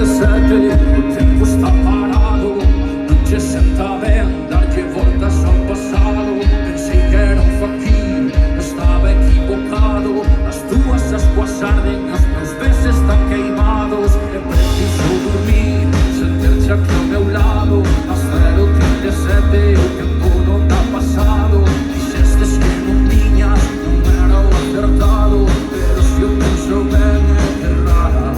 37, o tempo está parado. Não te senta bem, dar-te voltas ao passado. Pensei que era um faquir, estava equivocado. As tuas ascuas arden, os meus besos estão queimados. É preciso dormir, sentir-te aqui ao meu lado. A 037, o tempo não dá passado. Disseste que não tinhas, não era o acertado. Pero se eu penso bem, é rara.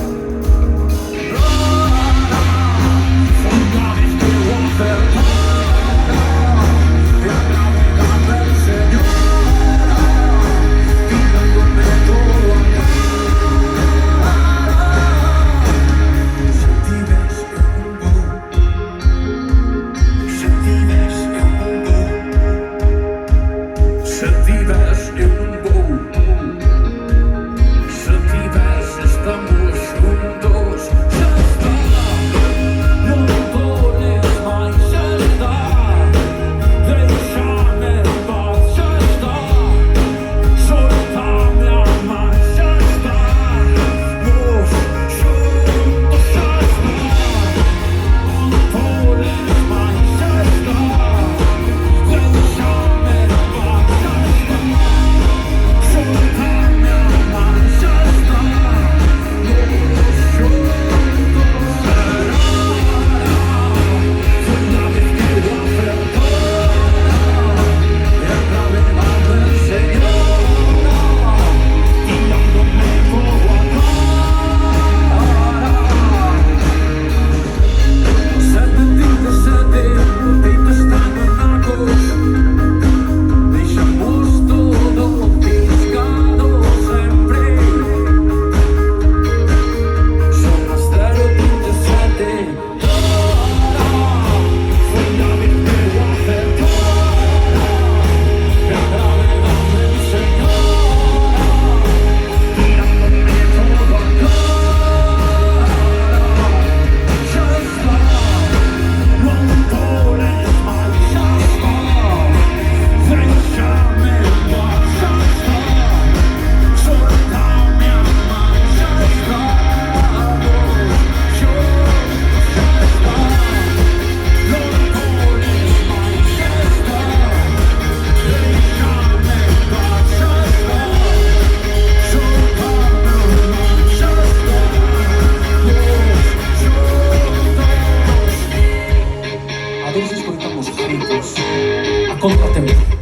A veces cortamos juntos a contratempo.